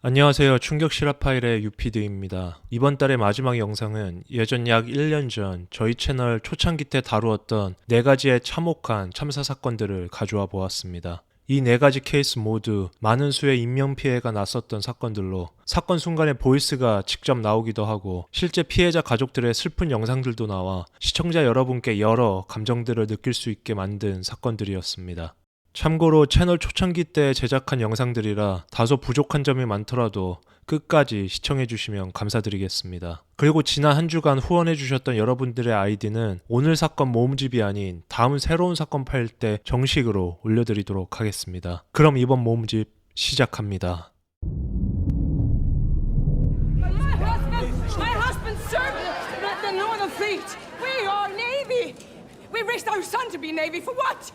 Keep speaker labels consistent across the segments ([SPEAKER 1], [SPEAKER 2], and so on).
[SPEAKER 1] 안녕하세요. 충격 실화 파일의 유피드입니다. 이번 달의 마지막 영상은 예전 약 1년 전 저희 채널 초창기 때 다루었던 4가지의 참혹한 참사 사건들을 가져와 보았습니다. 이 4가지 케이스 모두 많은 수의 인명피해가 났었던 사건들로 사건 순간에 보이스가 직접 나오기도 하고 실제 피해자 가족들의 슬픈 영상들도 나와 시청자 여러분께 여러 감정들을 느낄 수 있게 만든 사건들이었습니다. 참고로 채널 초창기 때 제작한 영상들이라 다소 부족한 점이 많더라도 끝까지 시청해주시면 감사드리겠습니다. 그리고 지난 한 주간 후원해주셨던 여러분들의 아이디는 오늘 사건 모음집이 아닌 다음 새로운 사건 파일 때 정식으로 올려드리도록 하겠습니다. 그럼 이번 모음집 시작합니다.
[SPEAKER 2] My husband served the Northern Fleet. We are Navy. We raised our son to be Navy for what?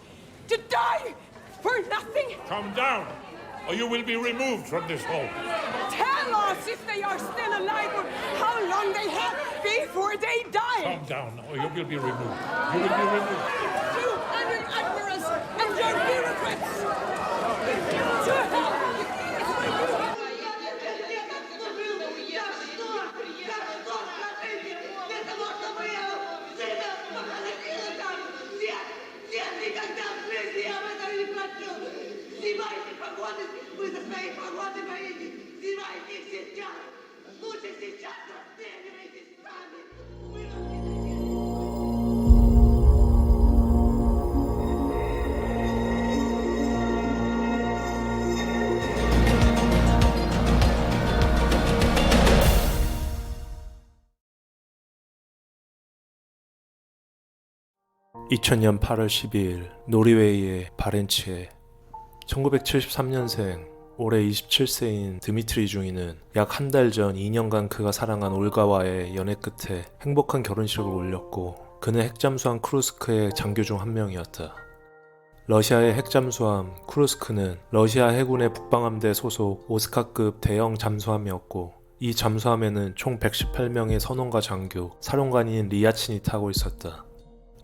[SPEAKER 2] To die for nothing?
[SPEAKER 3] Calm down, or you will be removed from this home.
[SPEAKER 2] Tell us if they are still alive or how long they have before they die.
[SPEAKER 3] Calm down, or you will be removed. You will be removed.
[SPEAKER 2] You and your admirals and your bureaucrats. To hell.
[SPEAKER 4] Снимайте погоны, вы за свои погоны боитесь. Снимайте их сейчас. Лучше сейчас расстреливайтесь сами.
[SPEAKER 1] (2000년 8월 12일) 노르웨이의 바렌츠해. 1973년생 올해 27세인 드미트리 중이는 약 한 달 전 2년간 그가 사랑한 올가와의 연애 끝에 행복한 결혼식을 올렸고, 그는 핵잠수함 쿠르스크의 장교 중 한 명이었다. 러시아의 핵잠수함 쿠르스크는 러시아 해군의 북방함대 소속 오스카급 대형 잠수함이었고, 이 잠수함에는 총 118명의 선원과 장교, 사령관인 리아친이 타고 있었다.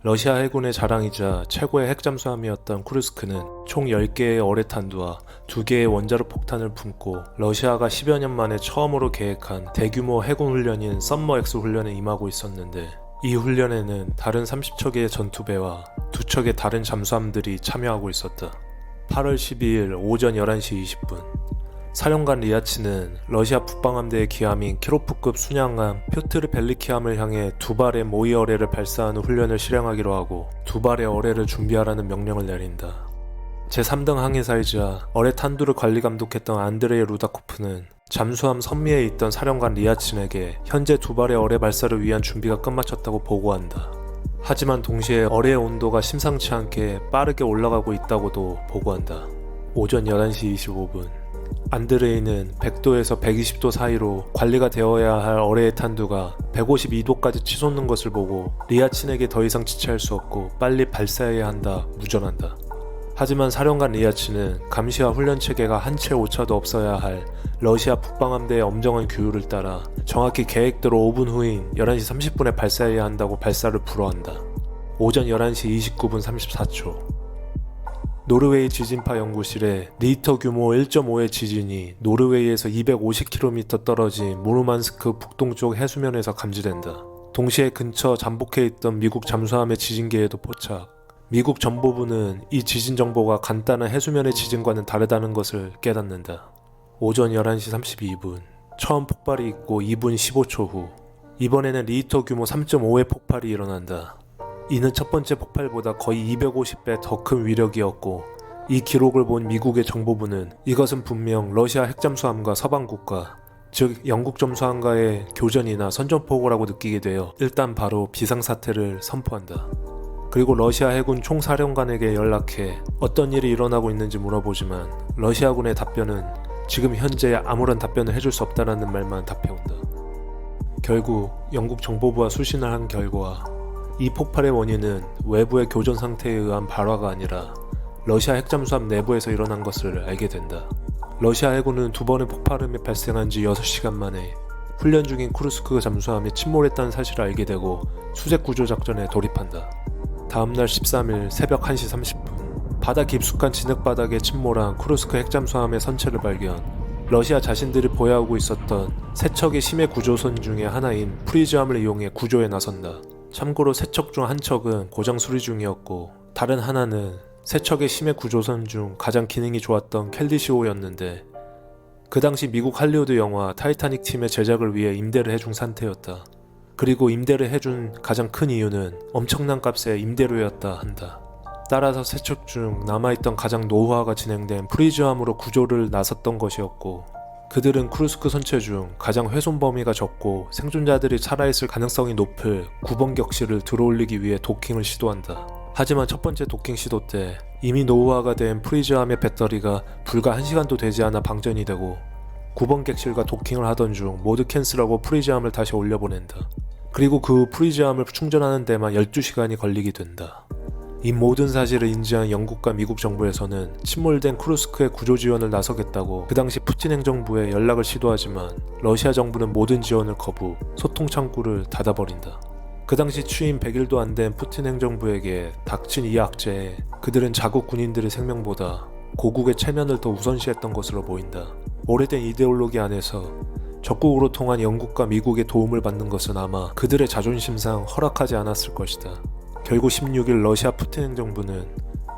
[SPEAKER 1] 러시아 해군의 자랑이자 최고의 핵잠수함이었던 쿠르스크는 총 10개의 어뢰탄두와 2개의 원자로 폭탄을 품고 러시아가 10여 년 만에 처음으로 계획한 대규모 해군 훈련인 썸머엑스 훈련에 임하고 있었는데, 이 훈련에는 다른 30척의 전투배와 2척의 다른 잠수함들이 참여하고 있었다. 8월 12일 오전 11시 20분 사령관 리아치는 러시아 북방함대의 기함인 키로프급 순양함 표트르 벨리키함을 향해 2발의 모의 어뢰를 발사하는 훈련을 실행하기로 하고 2발의 어뢰를 준비하라는 명령을 내린다. 제3등 항해사이자 어뢰 탄두를 관리 감독했던 안드레이 루다코프는 잠수함 선미에 있던 사령관 리아친에게 현재 2발의 어뢰 발사를 위한 준비가 끝마쳤다고 보고한다. 하지만 동시에 어뢰의 온도가 심상치 않게 빠르게 올라가고 있다고도 보고한다. 오전 11시 25분 안드레이는 100도에서 120도 사이로 관리가 되어야 할 어뢰의 탄두가 152도까지 치솟는 것을 보고 리아친에게 더 이상 지체할 수 없고 빨리 발사해야 한다 무전한다. 하지만 사령관 리아친은 감시와 훈련 체계가 한 채 오차도 없어야 할 러시아 북방함대의 엄정한 규율을 따라 정확히 계획대로 5분 후인 11시 30분에 발사해야 한다고 발사를 불허한다. 오전 11시 29분 34초 노르웨이 지진파 연구실에 리히터 규모 1.5의 지진이 노르웨이에서 250km 떨어진 무르만스크 북동쪽 해수면에서 감지된다. 동시에 근처 잠복해 있던 미국 잠수함의 지진계에도 포착. 미국 정보부는 이 지진 정보가 간단한 해수면의 지진과는 다르다는 것을 깨닫는다. 오전 11시 32분 처음 폭발이 있고 2분 15초 후 이번에는 리히터 규모 3.5의 폭발이 일어난다. 이는 첫 번째 폭발보다 거의 250배 더 큰 위력이었고, 이 기록을 본 미국의 정보부는 이것은 분명 러시아 핵잠수함과 서방국가, 즉 영국 잠수함과의 교전이나 선전포고라고 느끼게 되어 일단 바로 비상사태를 선포한다. 그리고 러시아 해군 총사령관에게 연락해 어떤 일이 일어나고 있는지 물어보지만 러시아군의 답변은 지금 현재 아무런 답변을 해줄 수 없다라는 말만 답해온다. 결국 영국 정보부와 수신을 한 결과 이 폭발의 원인은 외부의 교전 상태에 의한 발화가 아니라 러시아 핵잠수함 내부에서 일어난 것을 알게 된다. 러시아 해군은 2번의 폭발음이 발생한 지 6시간 만에 훈련 중인 쿠르스크 잠수함이 침몰했다는 사실을 알게 되고 수색 구조 작전에 돌입한다. 다음날 13일 새벽 1시 30분 바다 깊숙한 진흙바닥에 침몰한 쿠르스크 핵잠수함의 선체를 발견. 러시아 자신들이 보유하고 있었던 세척의 심해 구조선 중의 하나인 프리즈함을 이용해 구조에 나선다. 참고로 세척 중 한 척은 고장 수리 중이었고 다른 하나는 세척의 심해 구조선 중 가장 기능이 좋았던 켈리시오였는데 그 당시 미국 할리우드 영화 타이타닉 팀의 제작을 위해 임대를 해준 상태였다. 그리고 임대를 해준 가장 큰 이유는 엄청난 값의 임대료였다 한다. 따라서 세척 중 남아있던 가장 노후화가 진행된 프리즈함으로 구조를 나섰던 것이었고 그들은 크루스크 선체 중 가장 훼손 범위가 적고 생존자들이 살아있을 가능성이 높을 9번 격실을 들어올리기 위해 도킹을 시도한다. 하지만 첫 번째 도킹 시도 때 이미 노후화가 된 프리즈함의 배터리가 불과 1시간도 되지 않아 방전이 되고 9번 객실과 도킹을 하던 중 모두 캔슬하고 프리즈함을 다시 올려보낸다. 그리고 그 후 프리즈함을 충전하는 데만 12시간이 걸리게 된다. 이 모든 사실을 인지한 영국과 미국 정부에서는 침몰된 크루스크의 구조 지원을 나서겠다고 그 당시 푸틴 행정부에 연락을 시도하지만 러시아 정부는 모든 지원을 거부, 소통 창구를 닫아버린다. 그 당시 취임 100일도 안 된 푸틴 행정부에게 닥친 이 악재에 그들은 자국 군인들의 생명보다 고국의 체면을 더 우선시했던 것으로 보인다. 오래된 이데올로기 안에서 적국으로 통한 영국과 미국의 도움을 받는 것은 아마 그들의 자존심상 허락하지 않았을 것이다. 결국 16일 러시아 푸틴 행정부는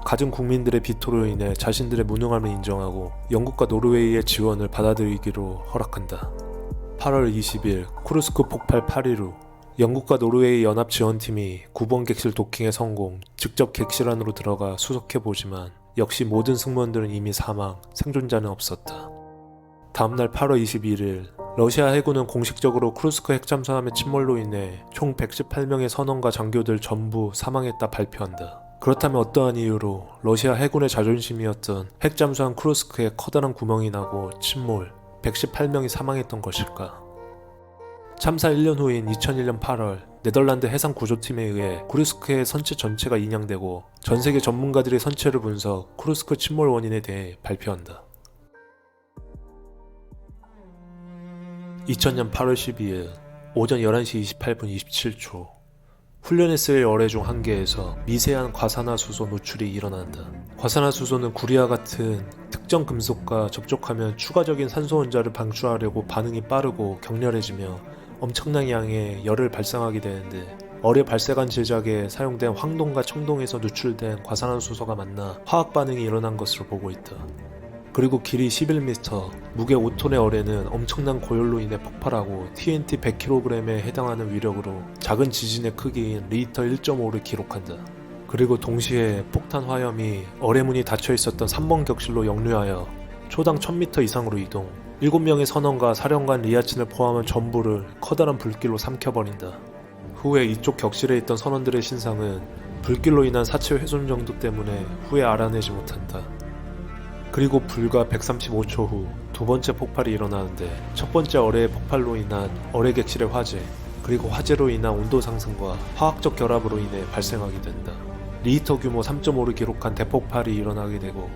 [SPEAKER 1] 가진 국민들의 비토로 인해 자신들의 무능함을 인정하고 영국과 노르웨이의 지원을 받아들이기로 허락한다. 8월 20일 쿠르스크 폭발 8일 후 영국과 노르웨이 연합 지원팀이 9번 객실 도킹에 성공, 직접 객실 안으로 들어가 수색해보지만 역시 모든 승무원들은 이미 사망, 생존자는 없었다. 다음날 8월 21일 러시아 해군은 공식적으로 크루스크 핵잠수함의 침몰로 인해 총 118명의 선원과 장교들 전부 사망했다 발표한다. 그렇다면 어떠한 이유로 러시아 해군의 자존심이었던 핵잠수함 크루스크에 커다란 구멍이 나고 침몰, 118명이 사망했던 것일까? 참사 1년 후인 2001년 8월 네덜란드 해상구조팀에 의해 크루스크의 선체 전체가 인양되고 전세계 전문가들의 선체를 분석, 크루스크 침몰 원인에 대해 발표한다. 2000년 8월 12일 오전 11시 28분 27초 훈련에 쓰일 어뢰 중 한 개에서 미세한 과산화수소 노출이 일어난다. 과산화수소는 구리와 같은 특정 금속과 접촉하면 추가적인 산소 원자를 방출하려고 반응이 빠르고 격렬해지며 엄청난 양의 열을 발생하게 되는데 어뢰 발색안 제작에 사용된 황동과 청동에서 누출된 과산화수소가 만나 화학 반응이 일어난 것으로 보고 있다. 그리고 길이 11m, 무게 5톤의 어뢰는 엄청난 고열로 인해 폭발하고 TNT 100kg에 해당하는 위력으로 작은 지진의 크기인 리히터 1.5를 기록한다. 그리고 동시에 폭탄 화염이 어뢰문이 닫혀 있었던 3번 격실로 역류하여 초당 1000m 이상으로 이동, 7명의 선원과 사령관 리아친을 포함한 전부를 커다란 불길로 삼켜버린다. 후에 이쪽 격실에 있던 선원들의 신상은 불길로 인한 사체 훼손 정도 때문에 후에 알아내지 못한다. 그리고 불과 135초 후 두 번째 폭발이 일어나는데 첫 번째 어뢰의 폭발로 인한 어뢰 객실의 화재, 그리고 화재로 인한 온도 상승과 화학적 결합으로 인해 발생하게 된다. 리히터 규모 3.5를 기록한 대폭발이 일어나게 되고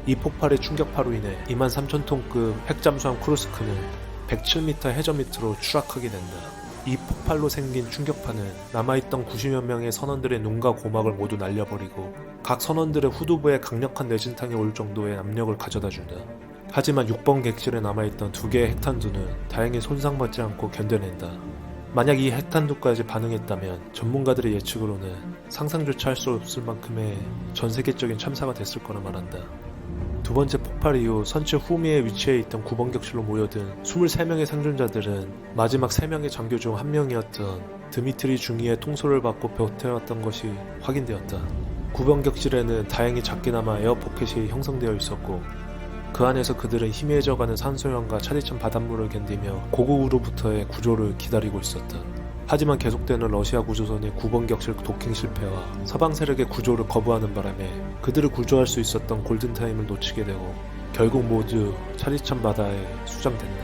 [SPEAKER 1] 이 폭발의 충격파로 인해 23,000톤급 핵잠수함 크루스크는 107m 해저 밑으로 추락하게 된다. 이 폭발로 생긴 충격파는 남아있던 90여 명의 선원들의 눈과 고막을 모두 날려버리고 각 선원들의 후두부에 강력한 뇌진탕이 올 정도의 압력을 가져다준다. 하지만 6번 객실에 남아있던 2개의 핵탄두는 다행히 손상받지 않고 견뎌낸다. 만약 이 핵탄두까지 반응했다면 전문가들의 예측으로는 상상조차 할 수 없을 만큼의 전세계적인 참사가 됐을 거라 말한다. 두 번째 폭발 이후 선체 후미에 위치해 있던 9번 격실로 모여든 23명의 생존자들은 마지막 3명의 장교 중 1명이었던 드미트리 중위의 통솔을 받고 버텨왔던 것이 확인되었다. 9번 격실에는 다행히 작게나마 에어포켓이 형성되어 있었고 그 안에서 그들은 희미해져가는 산소연과 차디찬 바닷물을 견디며 고국으로부터의 구조를 기다리고 있었다. 하지만 계속되는 러시아 구조선의 9번 격실 도킹 실패와 서방 세력의 구조를 거부하는 바람에 그들을 구조할 수 있었던 골든타임을 놓치게 되고 결국 모두 차디찬 바다에 수장된다.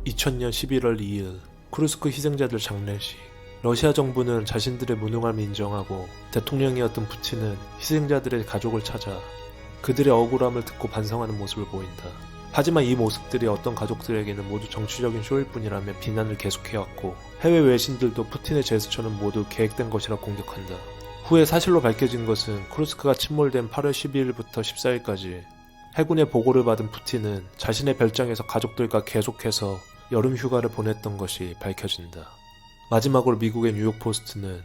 [SPEAKER 1] 2000년 11월 2일 크루스크 희생자들 장례식. 러시아 정부는 자신들의 무능함을 인정하고 대통령이었던 푸틴은 희생자들의 가족을 찾아 그들의 억울함을 듣고 반성하는 모습을 보인다. 하지만 이 모습들이 어떤 가족들에게는 모두 정치적인 쇼일 뿐이라며 비난을 계속해왔고 해외 외신들도 푸틴의 제스처는 모두 계획된 것이라 공격한다. 후에 사실로 밝혀진 것은 크루스크가 침몰된 8월 12일부터 14일까지 해군의 보고를 받은 푸틴은 자신의 별장에서 가족들과 계속해서 여름 휴가를 보냈던 것이 밝혀진다. 마지막으로 미국의 뉴욕포스트는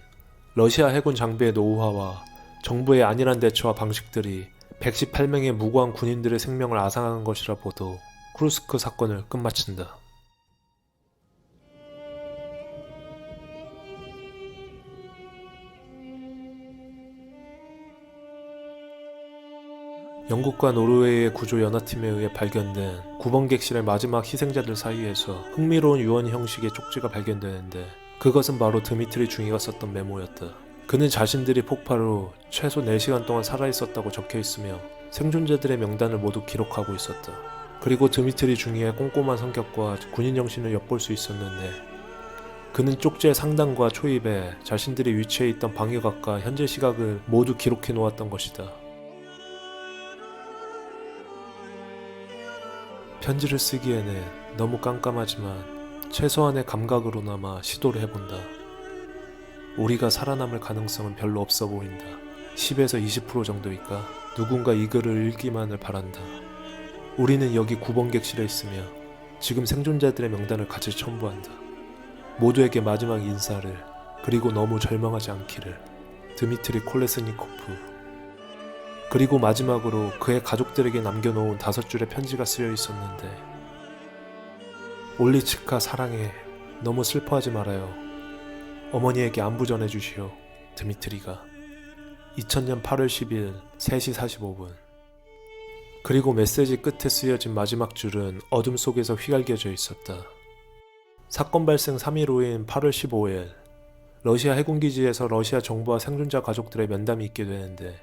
[SPEAKER 1] 러시아 해군 장비의 노후화와 정부의 안일한 대처와 방식들이 118명의 무고한 군인들의 생명을 앗아간 것이라 보도 크루스크 사건을 끝마친다. 영국과 노르웨이의 구조 연합팀에 의해 발견된 9번 객실의 마지막 희생자들 사이에서 흥미로운 유언 형식의 쪽지가 발견되는데 그것은 바로 드미트리 중이가 썼던 메모였다. 그는 자신들이 폭발 후 최소 4시간 동안 살아있었다고 적혀있으며 생존자들의 명단을 모두 기록하고 있었다. 그리고 드미트리 중이의 꼼꼼한 성격과 군인 정신을 엿볼 수 있었는데 그는 쪽지의 상단과 초입에 자신들이 위치해 있던 방위각과 현재 시각을 모두 기록해 놓았던 것이다. 편지를 쓰기에는 너무 깜깜하지만 최소한의 감각으로나마 시도를 해본다. 우리가 살아남을 가능성은 별로 없어 보인다. 10에서 20% 정도일까? 누군가 이 글을 읽기만을 바란다. 우리는 여기 9번 객실에 있으며 지금 생존자들의 명단을 같이 첨부한다. 모두에게 마지막 인사를, 그리고 너무 절망하지 않기를. 드미트리 콜레스니코프. 그리고 마지막으로 그의 가족들에게 남겨놓은 5줄의 편지가 쓰여 있었는데 올리츠카 사랑해. 너무 슬퍼하지 말아요. 어머니에게 안부 전해주시오. 드미트리가. 2000년 8월 10일 3시 45분. 그리고 메시지 끝에 쓰여진 마지막 줄은 어둠 속에서 휘갈겨져 있었다. 사건 발생 3일 후인 8월 15일 러시아 해군기지에서 러시아 정부와 생존자 가족들의 면담이 있게 되는데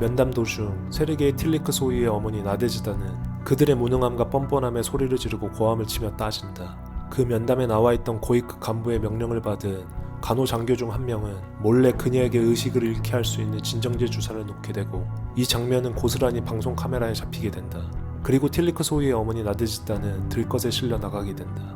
[SPEAKER 1] 면담 도중 세르게이 틸리크소이의 어머니 나데지다는 그들의 무능함과 뻔뻔함에 소리를 지르고 고함을 치며 따진다. 그 면담에 나와있던 고위급 간부의 명령을 받은 간호장교 중 한 명은 몰래 그녀에게 의식을 잃게 할 수 있는 진정제 주사를 놓게 되고 이 장면은 고스란히 방송 카메라에 잡히게 된다. 그리고 틸리크소이의 어머니 나데지다는 들것에 실려 나가게 된다.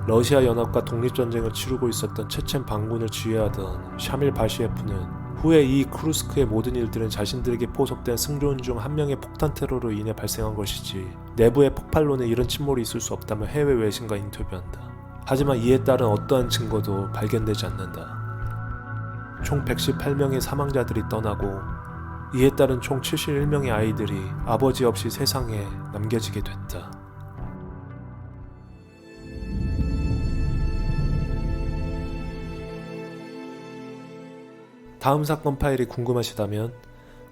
[SPEAKER 1] 러시아 연합과 독립전쟁을 치르고 있었던 체첸 반군을 지휘하던 샤밀 바시예프는 후에 이 크루스크의 모든 일들은 자신들에게 포섭된 승조원 중 한 명의 폭탄 테러로 인해 발생한 것이지 내부의 폭발로는 이런 침몰이 있을 수 없다며 해외 외신과 인터뷰한다. 하지만 이에 따른 어떠한 증거도 발견되지 않는다. 총 118명의 사망자들이 떠나고 이에 따른 총 71명의 아이들이 아버지 없이 세상에 남겨지게 됐다. 다음 사건 파일이 궁금하시다면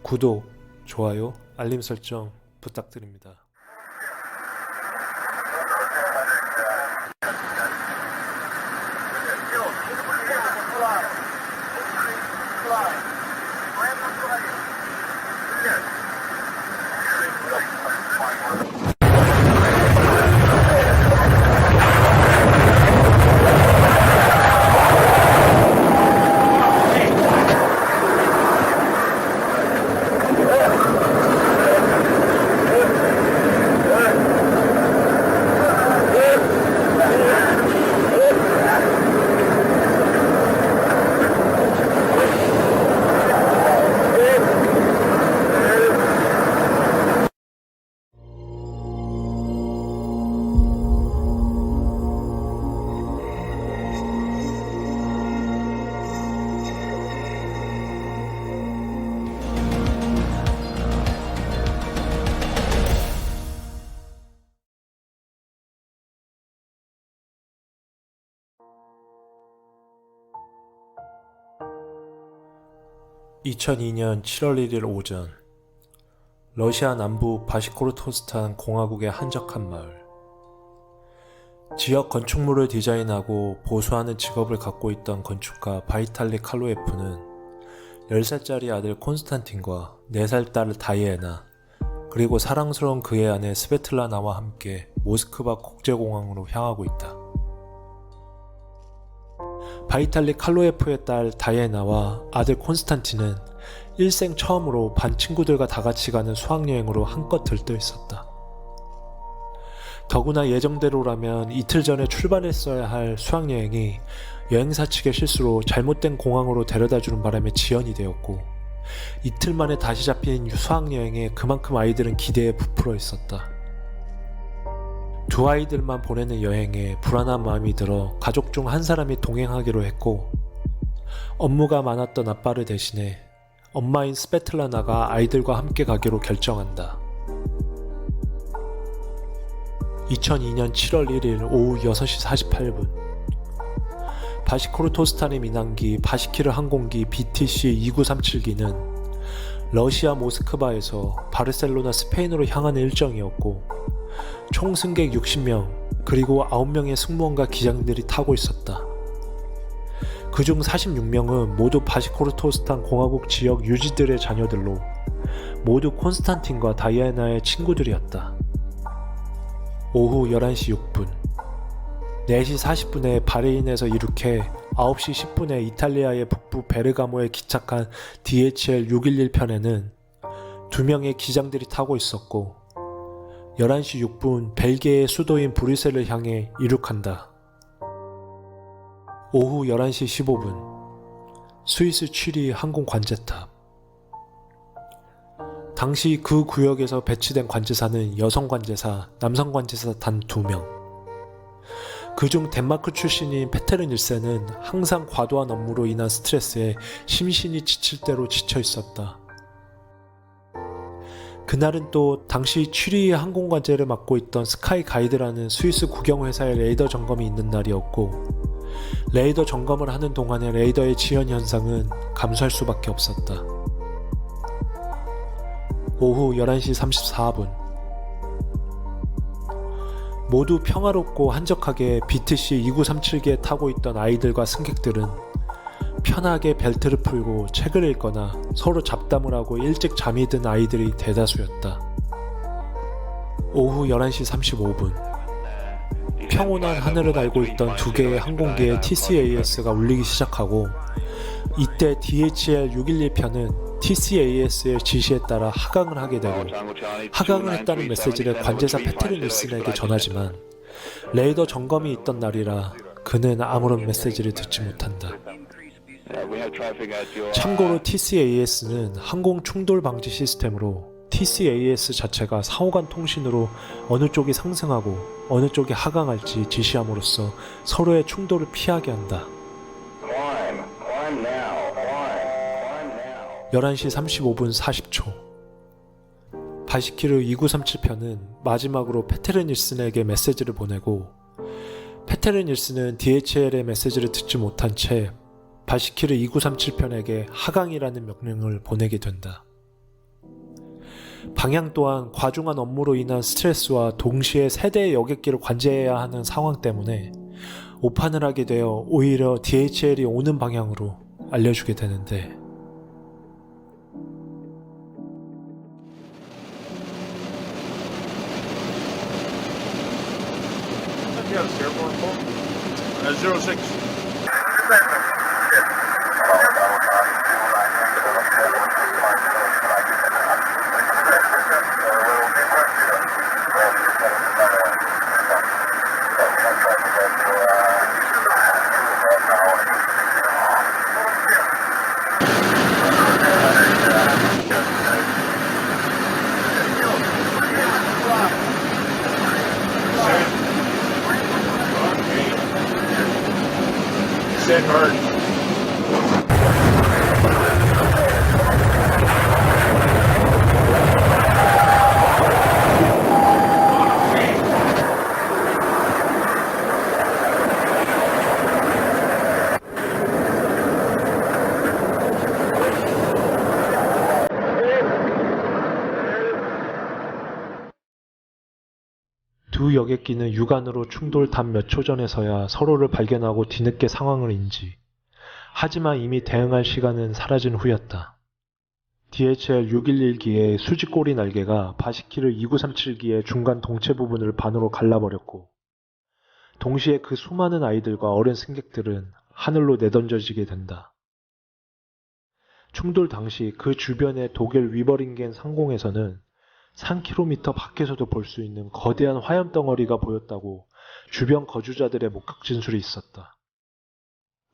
[SPEAKER 1] 구독, 좋아요, 알림 설정 부탁드립니다. (2002년 7월 1일) 오전 러시아 남부 바시코르토스탄 공화국의 한적한 마을. 지역 건축물을 디자인하고 보수하는 직업을 갖고 있던 건축가 바이탈리 칼로예프는 10살짜리 아들 콘스탄틴과 4살 딸 다이애나, 그리고 사랑스러운 그의 아내 스베틀라나와 함께 모스크바 국제공항으로 향하고 있다. 바이탈리 칼로예프의 딸 다이애나와 아들 콘스탄틴은 일생 처음으로 반 친구들과 다 같이 가는 수학여행으로 한껏 들떠 있었다. 더구나 예정대로라면 이틀 전에 출발했어야 할 수학여행이 여행사 측의 실수로 잘못된 공항으로 데려다주는 바람에 지연이 되었고, 이틀 만에 다시 잡힌 수학여행에 그만큼 아이들은 기대에 부풀어 있었다. 두 아이들만 보내는 여행에 불안한 마음이 들어 가족 중 한 사람이 동행하기로 했고, 업무가 많았던 아빠를 대신해 엄마인 스베틀라나가 아이들과 함께 가기로 결정한다. 2002년 7월 1일 오후 6시 48분 바시코르토스탄의 민항기 바시키르 항공기 BTC-2937기는 러시아 모스크바에서 바르셀로나 스페인으로 향하는 일정이었고, 총 승객 60명 그리고 9명의 승무원과 기장들이 타고 있었다. 그중 46명은 모두 바시코르토스탄 공화국 지역 유지들의 자녀들로 모두 콘스탄틴과 다이애나의 친구들이었다. 오후 11시 6분 4시 40분에 바레인에서 이륙해 9시 10분에 이탈리아의 북부 베르가모에 기착한 DHL 611편에는 2명의 기장들이 타고 있었고, 11시 6분 벨기에의 수도인 브뤼셀을 향해 이륙한다. 오후 11시 15분 스위스 취리 항공 관제탑. 당시 그 구역에서 배치된 관제사는 여성 관제사, 남성 관제사 단 2명. 그중 덴마크 출신인 페테르 닐센은 항상 과도한 업무로 인한 스트레스에 심신이 지칠 대로 지쳐 있었다. 그날은 또 당시 취리의 항공 관제를 맡고 있던 스카이 가이드라는 스위스 국영회사의 레이더 점검이 있는 날이었고, 레이더 점검을 하는 동안에 레이더의 지연 현상은 감소할 수밖에 없었다. 오후 11시 34분 모두 평화롭고 한적하게 BTC-2937기에 타고 있던 아이들과 승객들은 편하게 벨트를 풀고 책을 읽거나 서로 잡담을 하고 일찍 잠이 든 아이들이 대다수였다. 오후 11시 35분 평온한 하늘을 달고 있던 두 개의 항공기의 TCAS가 울리기 시작하고, 이때 DHL 611편은 TCAS의 지시에 따라 하강을 하게 되고, 하강을 했다는 메시지를 관제사 페테르 닐슨에게 전하지만 레이더 점검이 있던 날이라 그는 아무런 메시지를 듣지 못한다. 참고로 TCAS는 항공 충돌 방지 시스템으로 TCAS 자체가 상호간 통신으로 어느 쪽이 상승하고 어느 쪽이 하강할지 지시함으로써 서로의 충돌을 피하게 한다. 11시 35분 40초 바시키르 2937편은 마지막으로 페테르 닐슨에게 메시지를 보내고, 페테르 닐슨은 DHL의 메시지를 듣지 못한 채 바시키르 2937편에게 하강이라는 명령을 보내게 된다. 방향 또한 과중한 업무로 인한 스트레스와 동시에 세대의 여객기를 관제해야 하는 상황 때문에 오판을 하게 되어 오히려 DHL이 오는 방향으로 알려주게 되는데,
[SPEAKER 3] Yes, airborne full. 06. Stand hard.
[SPEAKER 1] 두 여객기는 육안으로 충돌 단 몇 초 전에서야 서로를 발견하고 뒤늦게 상황을 인지. 하지만 이미 대응할 시간은 사라진 후였다. DHL 611기의 수직꼬리 날개가 바시키르 2937기의 중간 동체 부분을 반으로 갈라버렸고, 동시에 그 수많은 아이들과 어린 승객들은 하늘로 내던져지게 된다. 충돌 당시 그 주변의 독일 위버링겐 상공에서는 3km 밖에서도 볼 수 있는 거대한 화염덩어리가 보였다고 주변 거주자들의 목격 진술이 있었다.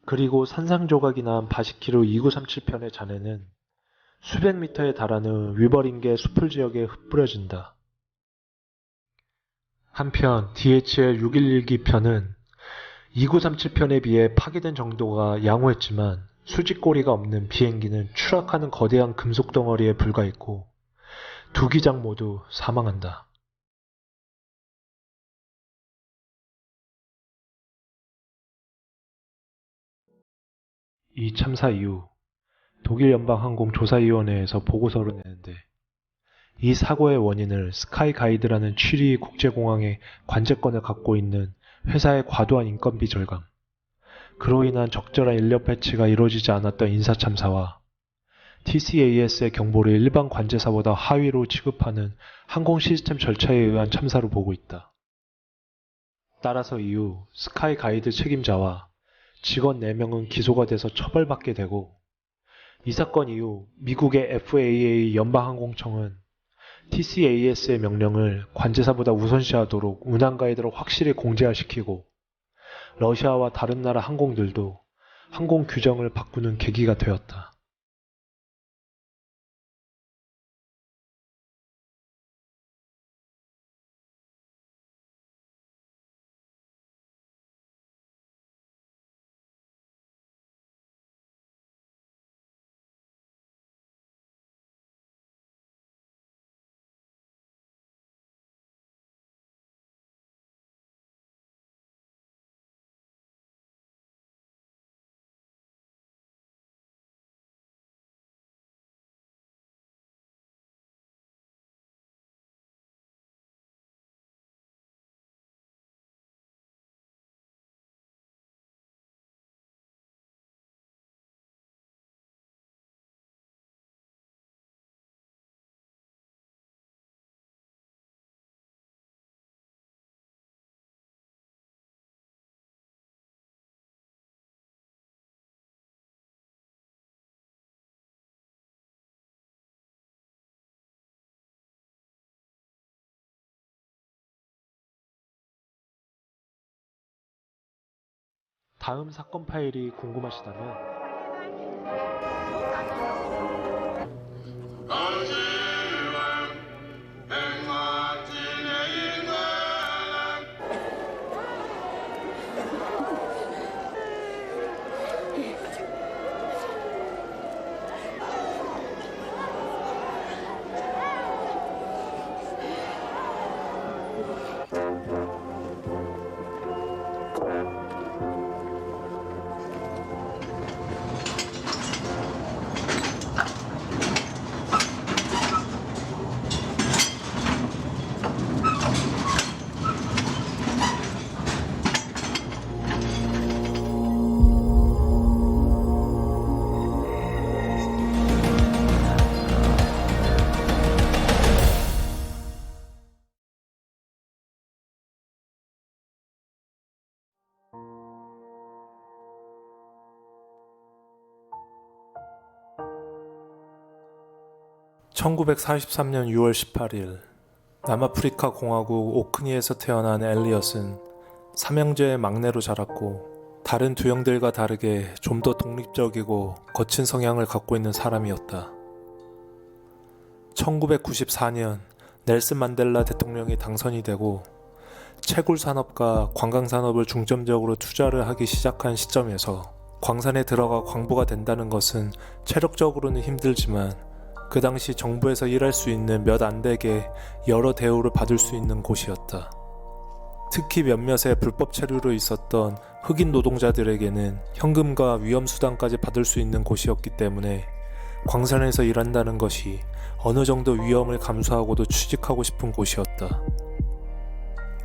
[SPEAKER 1] 그리고 산상조각이 난 바시키르 2937편의 잔해는 수백 미터에 달하는 위버링게 수풀 지역에 흩뿌려진다. 한편 DHL 6112 편은 2937편에 비해 파괴된 정도가 양호했지만 수직고리가 없는 비행기는 추락하는 거대한 금속 덩어리에 불과했고 두 기장 모두 사망한다. 이 참사 이후 독일 연방항공조사위원회에서 보고서를 내는데 이 사고의 원인을 스카이 가이드라는 취리 국제공항의 관제권을 갖고 있는 회사의 과도한 인건비 절감, 그로 인한 적절한 인력 배치가 이루어지지 않았던 인사참사와 TCAS의 경보를 일반 관제사보다 하위로 취급하는 항공 시스템 절차에 의한 참사로 보고 있다. 따라서 이후 스카이 가이드 책임자와 직원 4명은 기소가 돼서 처벌받게 되고 이 사건 이후 미국의 FAA 연방항공청은 TCAS의 명령을 관제사보다 우선시하도록 운항 가이드를 확실히 공제화시키고 러시아와 다른 나라 항공들도 항공 규정을 바꾸는 계기가 되었다. 다음 사건 파일이 궁금하시다면 (1943년 6월 18일) 남아프리카 공화국 오크니에서 태어난 엘리엇은 삼형제의 막내로 자랐고 다른 두 형들과 다르게 좀 더 독립적이고 거친 성향을 갖고 있는 사람이었다. 1994년 넬슨 만델라 대통령이 당선이 되고 채굴 산업과 관광 산업을 중점적으로 투자를 하기 시작한 시점에서 광산에 들어가 광부가 된다는 것은 체력적으로는 힘들지만 그 당시 정부에서 일할 수 있는 몇 안 되게 여러 대우를 받을 수 있는 곳이었다. 특히 몇몇의 불법 체류로 있었던 흑인 노동자들에게는 현금과 위험수당까지 받을 수 있는 곳이었기 때문에 광산에서 일한다는 것이 어느 정도 위험을 감수하고도 취직하고 싶은 곳이었다.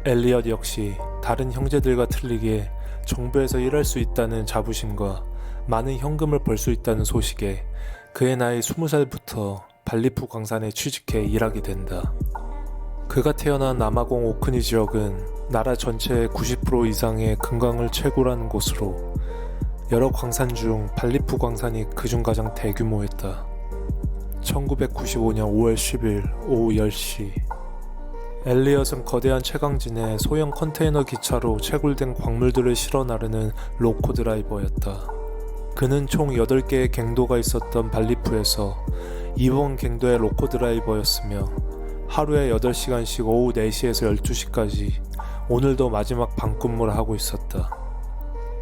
[SPEAKER 1] 엘리엇 역시 다른 형제들과 틀리게 정부에서 일할 수 있다는 자부심과 많은 현금을 벌 수 있다는 소식에 그의 나이 20살부터 발리프 광산에 취직해 일하게 된다. 그가 태어난 남아공 오크니 지역은 나라 전체의 90% 이상의 금광을 채굴하는 곳으로 여러 광산 중 발리프 광산이 그중 가장 대규모였다. 1995년 5월 10일 오후 10시 엘리엇은 거대한 채광진에 소형 컨테이너 기차로 채굴된 광물들을 실어 나르는 로코 드라이버였다. 그는 총 8개의 갱도가 있었던 발리프에서 이번 갱도의 로코 드라이버였으며 하루에 8시간씩 오후 4시에서 12시까지 오늘도 마지막 밤근무를 하고 있었다.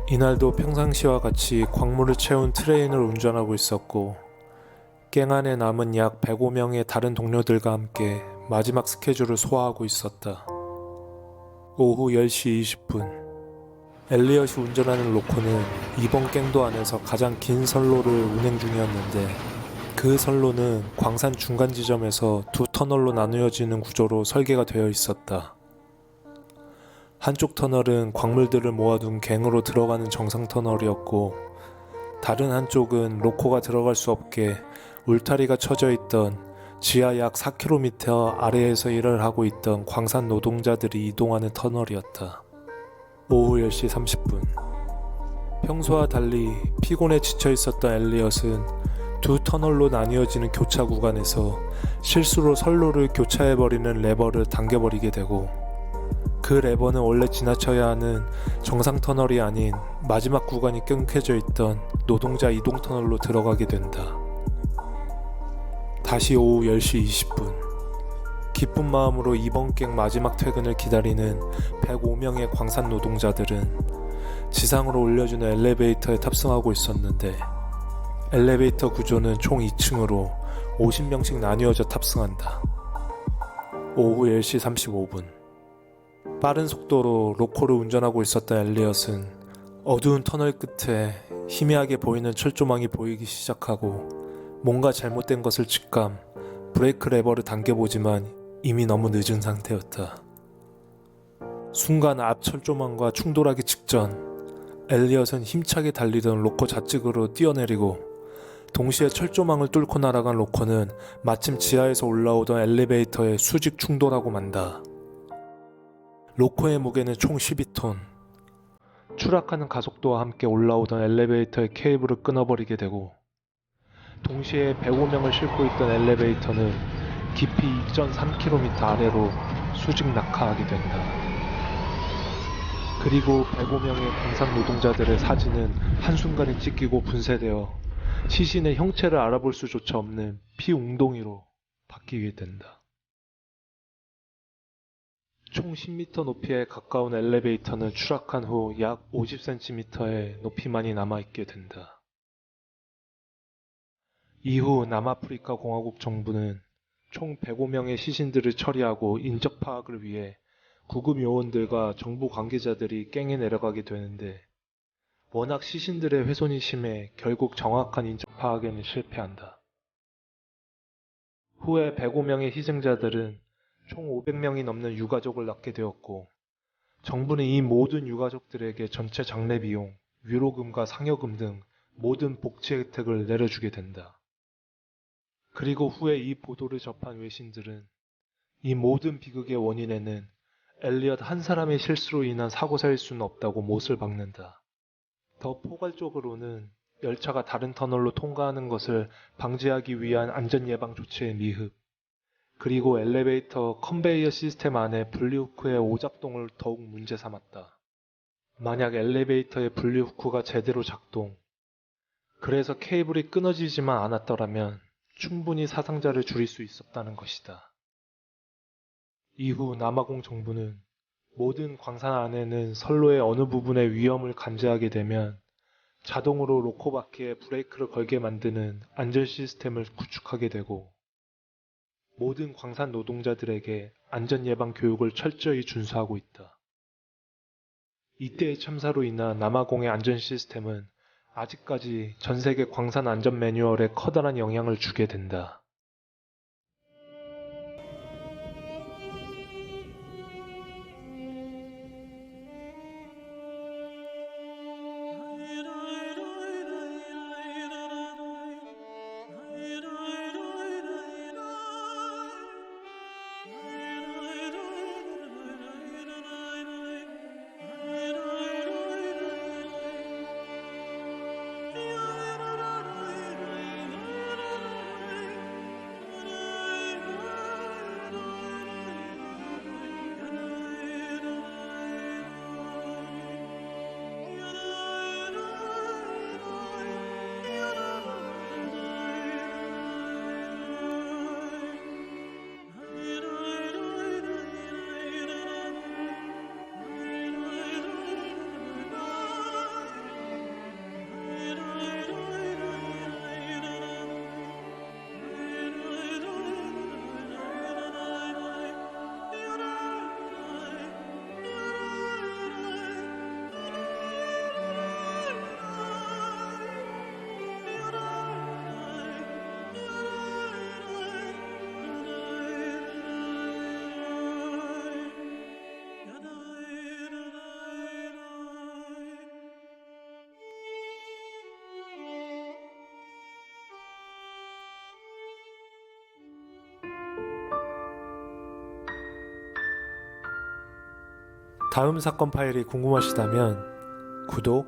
[SPEAKER 1] 이날도 평상시와 같이 광물을 채운 트레인을 운전하고 있었고 갱 안에 남은 약 105명의 다른 동료들과 함께 마지막 스케줄을 소화하고 있었다. 오후 10시 20분 엘리엇이 운전하는 로코는 이번 갱도 안에서 가장 긴 선로를 운행 중이었는데 그 선로는 광산 중간 지점에서 두 터널로 나누어지는 구조로 설계가 되어 있었다. 한쪽 터널은 광물들을 모아둔 갱으로 들어가는 정상 터널이었고 다른 한쪽은 로코가 들어갈 수 없게 울타리가 쳐져 있던 지하 약 4km 아래에서 일을 하고 있던 광산 노동자들이 이동하는 터널이었다. 오후 10시 30분 평소와 달리 피곤에 지쳐 있었던 엘리엇은 두 터널로 나뉘어지는 교차 구간에서 실수로 선로를 교차해버리는 레버를 당겨버리게 되고 그 레버는 원래 지나쳐야 하는 정상 터널이 아닌 마지막 구간이 끊겨져 있던 노동자 이동 터널로 들어가게 된다. 다시 오후 10시 20분 기쁜 마음으로 이번 갱 마지막 퇴근을 기다리는 105명의 광산 노동자들은 지상으로 올려주는 엘리베이터에 탑승하고 있었는데 엘리베이터 구조는 총 2층으로 50명씩 나뉘어져 탑승한다. 오후 10시 35분 빠른 속도로 로코를 운전하고 있었던 엘리엇은 어두운 터널 끝에 희미하게 보이는 철조망이 보이기 시작하고 뭔가 잘못된 것을 직감 브레이크 레버를 당겨보지만 이미 너무 늦은 상태였다. 순간 앞 철조망과 충돌하기 직전 엘리엇은 힘차게 달리던 로코 좌측으로 뛰어내리고 동시에 철조망을 뚫고 날아간 로코는 마침 지하에서 올라오던 엘리베이터에 수직 충돌하고 만다. 로코의 무게는 총 12톤. 추락하는 가속도와 함께 올라오던 엘리베이터의 케이블을 끊어버리게 되고 동시에 105명을 싣고 있던 엘리베이터는 깊이 2.3km 아래로 수직 낙하하게 된다. 그리고 105명의 광산 노동자들의 사진은 한순간에 찢기고 분쇄되어 시신의 형체를 알아볼 수조차 없는 피웅덩이로 바뀌게 된다. 총 10m 높이에 가까운 엘리베이터는 추락한 후 약 50cm의 높이만이 남아있게 된다. 이후 남아프리카 공화국 정부는 총 105명의 시신들을 처리하고 인적 파악을 위해 구급 요원들과 정부 관계자들이 갱에 내려가게 되는데 워낙 시신들의 훼손이 심해 결국 정확한 인적 파악에는 실패한다. 후에 105명의 희생자들은 총 500명이 넘는 유가족을 낳게 되었고 정부는 이 모든 유가족들에게 전체 장례 비용, 위로금과 상여금 등 모든 복지 혜택을 내려주게 된다. 그리고 후에 이 보도를 접한 외신들은 이 모든 비극의 원인에는 엘리엇 한 사람의 실수로 인한 사고사일 수는 없다고 못을 박는다. 더 포괄적으로는 열차가 다른 터널로 통과하는 것을 방지하기 위한 안전예방 조치의 미흡, 그리고 엘리베이터 컨베이어 시스템 안에 분리후크의 오작동을 더욱 문제 삼았다. 만약 엘리베이터의 분리후크가 제대로 작동, 그래서 케이블이 끊어지지만 않았더라면 충분히 사상자를 줄일 수 있었다는 것이다. 이후 남아공 정부는 모든 광산 안에는 선로의 어느 부분의 위험을 감지하게 되면 자동으로 로코 바퀴에 브레이크를 걸게 만드는 안전 시스템을 구축하게 되고 모든 광산 노동자들에게 안전 예방 교육을 철저히 준수하고 있다. 이때의 참사로 인한 남아공의 안전 시스템은 아직까지 전 세계 광산 안전 매뉴얼에 커다란 영향을 주게 된다. 다음 사건 파일이 궁금하시다면 구독,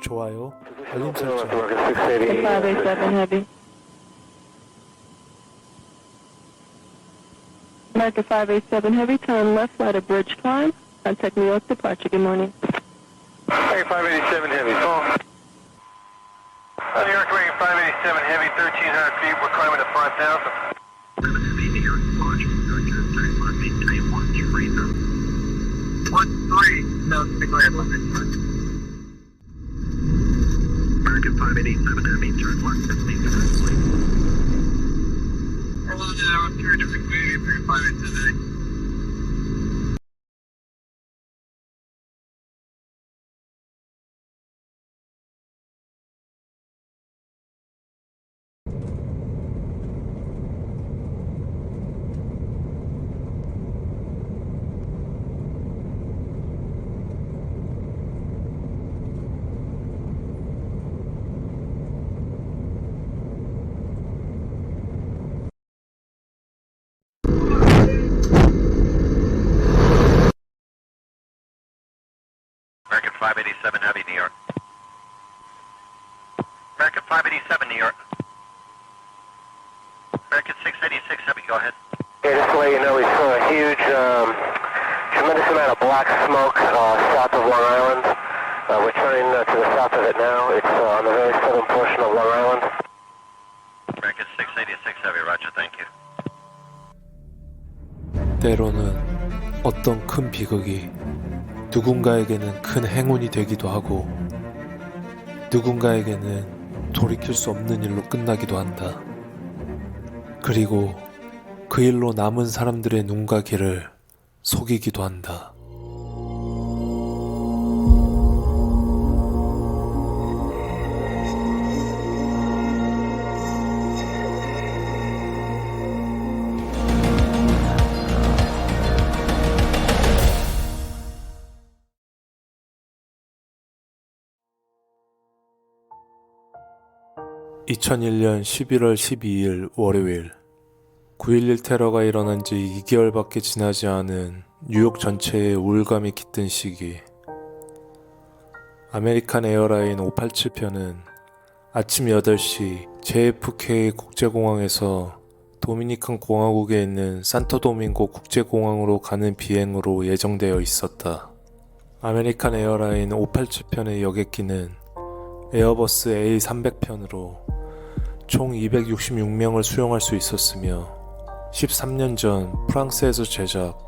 [SPEAKER 1] 좋아요, 알림 설정.
[SPEAKER 5] 587 Heavy. America 587 Heavy, turn left, right at Bridge Climb. Contact New York departure. Good morning.
[SPEAKER 6] America 587 Heavy, call. New York America 587 Heavy, 1,300 feet, we're climbing to 5,000. American 587 Heavy, turn left, 15 degrees late. Hello, I'm here to American 587. American 587 Heavy, New York. American 587, New York. American 686 Heavy, go ahead. Yeah, just to let you know, we saw a huge, tremendous amount of black smoke south of Long Island. We're turning to the south of it now. It's on the very southern portion of Long Island. American 686 Heavy, roger, thank you.
[SPEAKER 1] 때로는 어떤 큰 비극이 누군가에게는 큰 행운이 되기도 하고 누군가에게는 돌이킬 수 없는 일로 끝나기도 한다. 그리고 그 일로 남은 사람들의 눈과 귀를 속이기도 한다. (2001년 11월 12일) 월요일 9.11 테러가 일어난 지 2개월밖에 지나지 않은 뉴욕 전체에 우울감이 깃든 시기, 아메리칸 에어라인 587편은 아침 8시 JFK 국제공항에서 도미니칸 공화국에 있는 산토도밍고 국제공항으로 가는 비행으로 예정되어 있었다. 아메리칸 에어라인 587편의 여객기는 에어버스 A300편으로 총 266명을 수용할 수 있었으며 13년 전 프랑스에서 제작,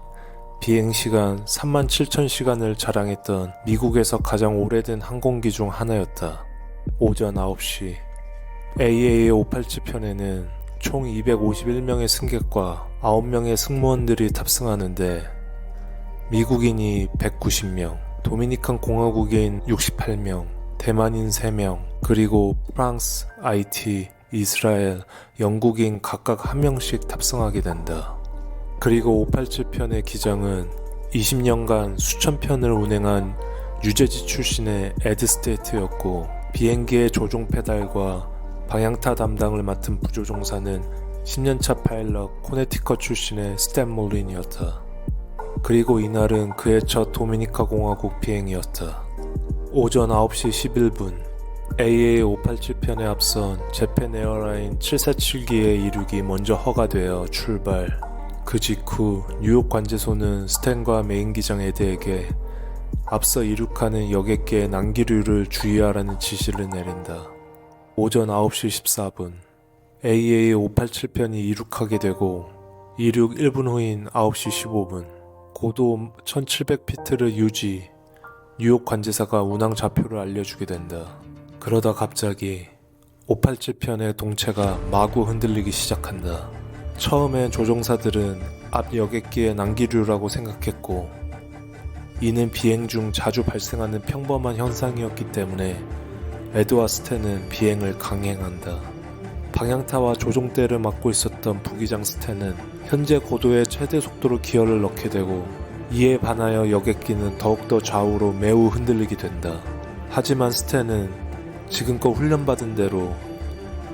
[SPEAKER 1] 비행시간 37,000시간을 자랑했던 미국에서 가장 오래된 항공기 중 하나였다. 오전 9시 AA587편에는 총 251명의 승객과 9명의 승무원들이 탑승하는데 미국인이 190명, 도미니칸 공화국인 68명, 대만인 3명, 그리고 프랑스, IT, 이스라엘, 영국인 각각 1명씩 탑승하게 된다. 그리고 587편의 기장은 20년간 수천 편을 운행한 뉴저지 출신의 에드 스테이트였고 비행기의 조종 페달과 방향타 담당을 맡은 부조종사는 10년차 파일럿 코네티컷 출신의 스탠 몰린이었다. 그리고 이날은 그의 첫 도미니카 공화국 비행이었다. 오전 9시 11분 AA587편에 앞선 재팬 에어라인 747기의 이륙이 먼저 허가되어 출발. 그 직후 뉴욕 관제소는 스탠과 메인 기장 에드에게 앞서 이륙하는 여객기의 난기류를 주의하라는 지시를 내린다. 오전 9시 14분 AA587편이 이륙하게 되고 이륙 1분 후인 9시 15분 고도 1700피트를 유지, 뉴욕 관제사가 운항 좌표를 알려주게 된다. 그러다 갑자기 587편의 동체가 마구 흔들리기 시작한다. 처음엔 조종사들은 앞 여객기의 난기류라고 생각했고 이는 비행 중 자주 발생하는 평범한 현상이었기 때문에 에드와 스탠은 비행을 강행한다. 방향타와 조종대를 맡고 있었던 부기장 스탠은 현재 고도의 최대 속도로 기어를 넣게 되고 이에 반하여 여객기는 더욱더 좌우로 매우 흔들리게 된다. 하지만 스탠은 지금껏 훈련받은 대로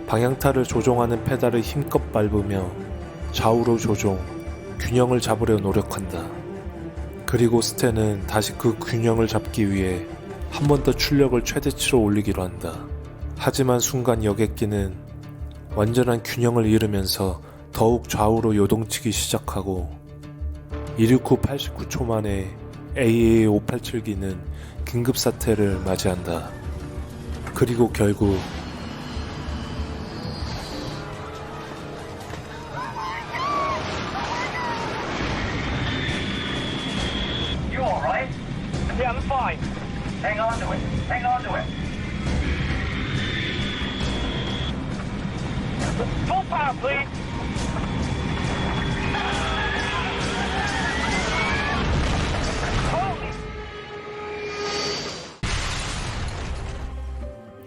[SPEAKER 1] 방향타를 조종하는 페달을 힘껏 밟으며 좌우로 조종, 균형을 잡으려 노력한다. 그리고 스탠은 다시 그 균형을 잡기 위해 한 번 더 출력을 최대치로 올리기로 한다. 하지만 순간 여객기는 완전한 균형을 잃으면서 더욱 좌우로 요동치기 시작하고 이륙 후 89초 만에 AA-587기는 긴급 사태를 맞이한다. 그리고 결국
[SPEAKER 6] You alright? Yeah, I'm fine. Hang on to it. Hang on to it. Full power, please.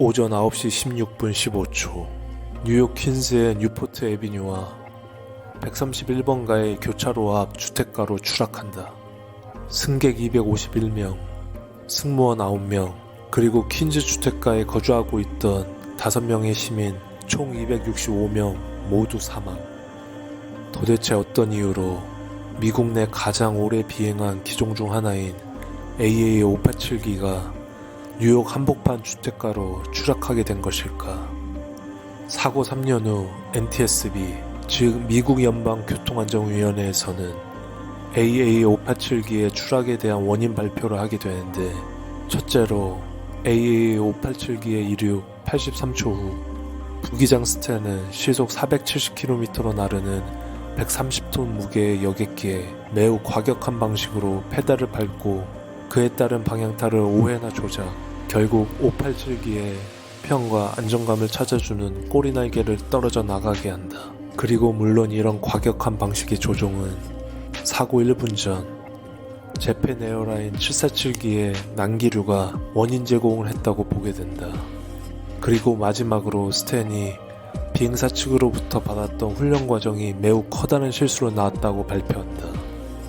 [SPEAKER 1] 오전 9시 16분 15초 뉴욕 퀸즈의 뉴포트 애비뉴와 131번가의 교차로 앞 주택가로 추락한다. 승객 251명, 승무원 9명, 그리고 퀸즈 주택가에 거주하고 있던 5명의 시민 총 265명 모두 사망. 도대체 어떤 이유로 미국 내 가장 오래 비행한 기종 중 하나인 AA-587기가 뉴욕 한복판 주택가로 추락하게 된 것일까? 사고 3년 후 NTSB, 즉 미국 연방교통안전위원회에서는 AA-587기의 추락에 대한 원인 발표를 하게 되는데, 첫째로 AA-587기의 이륙 83초 후 부기장 스탠은 시속 470km로 나르는 130톤 무게의 여객기에 매우 과격한 방식으로 페달을 밟고 그에 따른 방향타를 5회나 조작, 결국 587기의 평과 안정감을 찾아주는 꼬리 날개를 떨어져 나가게 한다. 그리고 물론 이런 과격한 방식의 조종은 사고 1분 전 재팬 에어라인 747기의 난기류가 원인 제공을 했다고 보게 된다. 그리고 마지막으로 스탠이 비행사 측으로부터 받았던 훈련 과정이 매우 커다란 실수로 나왔다고 발표한다.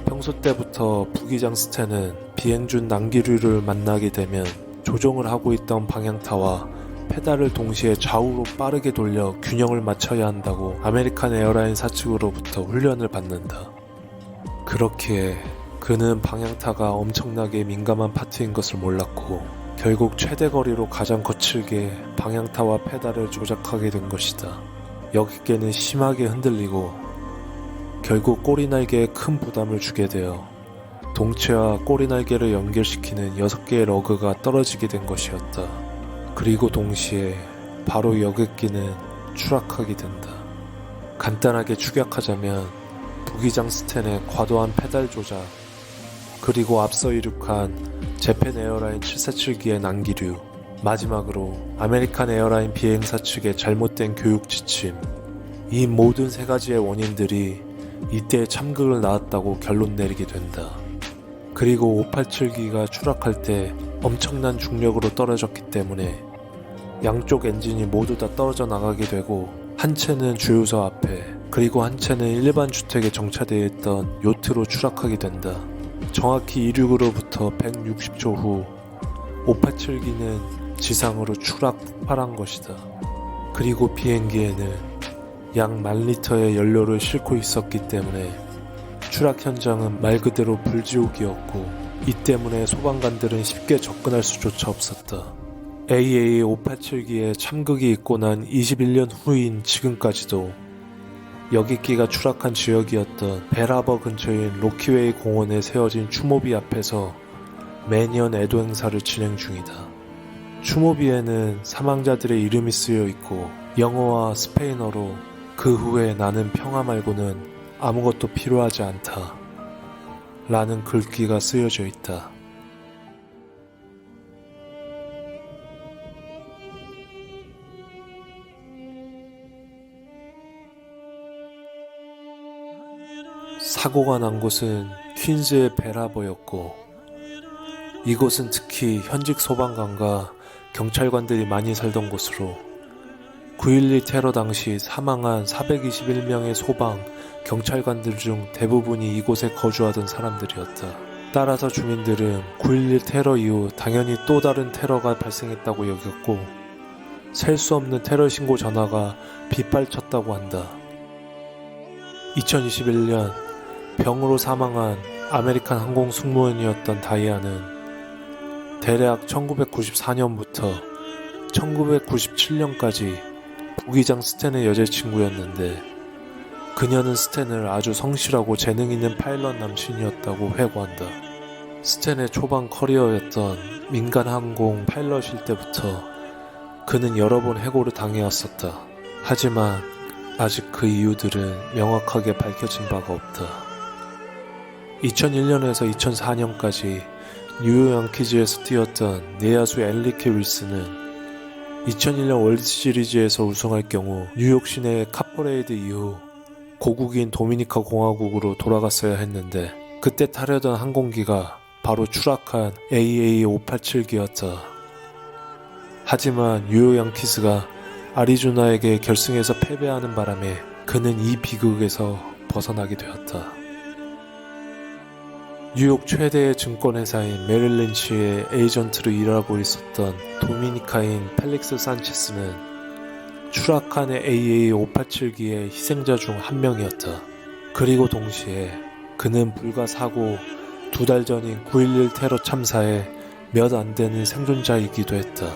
[SPEAKER 1] 평소 때부터 부기장 스탠은 비행 중 난기류를 만나게 되면 조종을 하고 있던 방향타와 페달을 동시에 좌우로 빠르게 돌려 균형을 맞춰야 한다고 아메리칸 에어라인사 측으로부터 훈련을 받는다. 그렇기에 그는 방향타가 엄청나게 민감한 파트인 것을 몰랐고 결국 최대 거리로 가장 거칠게 방향타와 페달을 조작하게 된 것이다. 여객기는 심하게 흔들리고 결국 꼬리날개에 큰 부담을 주게 되어 동체와 꼬리날개를 연결시키는 6개의 러그가 떨어지게 된 것이었다. 그리고 동시에 바로 여객기는 추락하게 된다. 간단하게 축약하자면 부기장 스탠의 과도한 페달 조작, 그리고 앞서 이륙한 재팬 에어라인 747기의 난기류, 마지막으로 아메리칸 에어라인 비행사 측의 잘못된 교육 지침, 이 모든 3가지의 원인들이 이때의 참극을 낳았다고 결론 내리게 된다. 그리고 587기가 추락할 때 엄청난 중력으로 떨어졌기 때문에 양쪽 엔진이 모두 다 떨어져 나가게 되고 한 채는 주유소 앞에, 그리고 한 채는 일반 주택에 정차되어 있던 요트로 추락하게 된다. 정확히 이륙으로부터 160초 후 587기는 지상으로 추락 폭발한 것이다. 그리고 비행기에는 약 10,000리터의 연료를 싣고 있었기 때문에 추락 현장은 말 그대로 불지옥이었고, 이 때문에 소방관들은 쉽게 접근할 수조차 없었다. AA-587기의 참극이 있고 난 21년 후인 지금까지도 여객기가 추락한 지역이었던 벨하버 근처인 로키웨이 공원에 세워진 추모비 앞에서 매년 애도 행사를 진행 중이다. 추모비에는 사망자들의 이름이 쓰여 있고 영어와 스페인어로 그 후에 나는 평화 말고는 아무것도 필요하지 않다 라는 글귀가 쓰여져 있다. 사고가 난 곳은 퀸즈의 벨하버였고, 이곳은 특히 현직 소방관과 경찰관들이 많이 살던 곳으로 9.12 테러 당시 사망한 421명의 소방, 경찰관들 중 대부분이 이곳에 거주하던 사람들이었다. 따라서 주민들은 9.12 테러 이후 당연히 또 다른 테러가 발생했다고 여겼고 셀 수 없는 테러 신고 전화가 빗발쳤다고 한다. 2021년 병으로 사망한 아메리칸 항공 승무원이었던 다이아는 대략 1994년부터 1997년까지 부기장 스탠의 여자친구였는데 그녀는 스탠을 아주 성실하고 재능 있는 파일럿 남친이었다고 회고한다. 스탠의 초반 커리어였던 민간 항공 파일럿일 때부터 그는 여러 번 해고를 당해왔었다. 하지만 아직 그 이유들은 명확하게 밝혀진 바가 없다. 2001년에서 2004년까지 뉴욕 양키즈에서 뛰었던 내야수 엔리케 윌슨은 2001년 월드시리즈에서 우승할 경우 뉴욕 시내의 카퍼레이드 이후 고국인 도미니카 공화국으로 돌아갔어야 했는데 그때 타려던 항공기가 바로 추락한 AA587기였다. 하지만 뉴욕 양키즈가 아리조나에게 결승에서 패배하는 바람에 그는 이 비극에서 벗어나게 되었다. 뉴욕 최대의 증권회사인 메릴린치의 에이전트로 일하고 있었던 도미니카인 펠릭스 산체스는 추락한 AA587기의 희생자 중 한 명이었다. 그리고 동시에 그는 불과 사고 2달 전인 9.11 테러 참사의 몇 안 되는 생존자이기도 했다.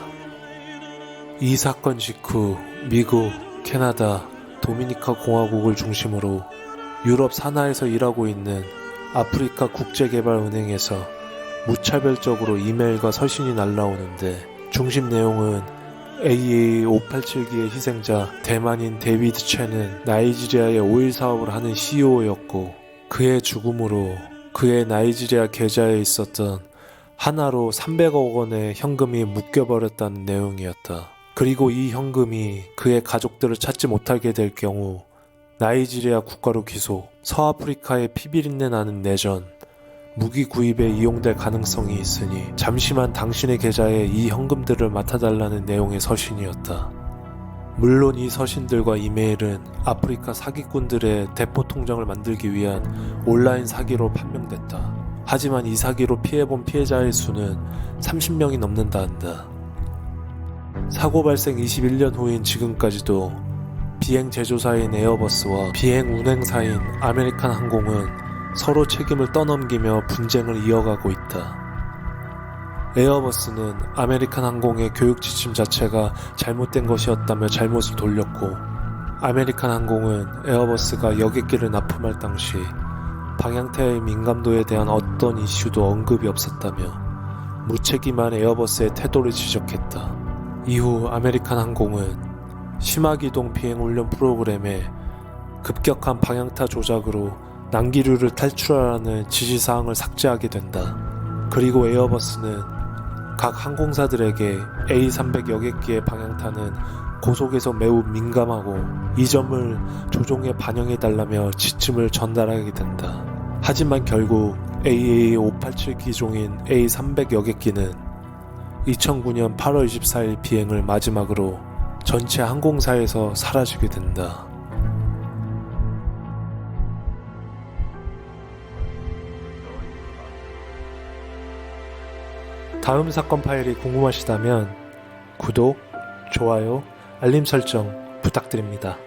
[SPEAKER 1] 이 사건 직후 미국, 캐나다, 도미니카 공화국을 중심으로 유럽 산하에서 일하고 있는 아프리카 국제개발은행에서 무차별적으로 이메일과 서신이 날라오는데 중심 내용은 AA587기의 희생자 대만인 데이비드 첸은 나이지리아의 오일 사업을 하는 CEO였고 그의 죽음으로 그의 나이지리아 계좌에 있었던 하나로 300억 원의 현금이 묶여버렸다는 내용이었다. 그리고 이 현금이 그의 가족들을 찾지 못하게 될 경우 나이지리아 국가로 기소, 서아프리카의 피비린내 나는 내전, 무기 구입에 이용될 가능성이 있으니 잠시만 당신의 계좌에 이 현금들을 맡아달라는 내용의 서신이었다. 물론 이 서신들과 이메일은 아프리카 사기꾼들의 대포 통장을 만들기 위한 온라인 사기로 판명됐다. 하지만 이 사기로 피해본 피해자의 수는 30명이 넘는다 한다. 사고 발생 21년 후인 지금까지도 비행 제조사인 에어버스와 비행 운행사인 아메리칸 항공은 서로 책임을 떠넘기며 분쟁을 이어가고 있다. 에어버스는 아메리칸 항공의 교육 지침 자체가 잘못된 것이었다며 잘못을 돌렸고 아메리칸 항공은 에어버스가 여객기를 납품할 당시 방향타의 민감도에 대한 어떤 이슈도 언급이 없었다며 무책임한 에어버스의 태도를 지적했다. 이후 아메리칸 항공은 심화기동 비행훈련 프로그램에 급격한 방향타 조작으로 난기류를 탈출하라는 지시사항을 삭제하게 된다. 그리고 에어버스는 각 항공사들에게 A300 여객기의 방향타는 고속에서 매우 민감하고 이 점을 조종에 반영해달라며 지침을 전달하게 된다. 하지만 결국 AA587 기종인 A300 여객기는 2009년 8월 24일 비행을 마지막으로 전체 항공사에서 사라지게 된다. 다음 사건 파일이 궁금하시다면 구독, 좋아요, 알림 설정 부탁드립니다.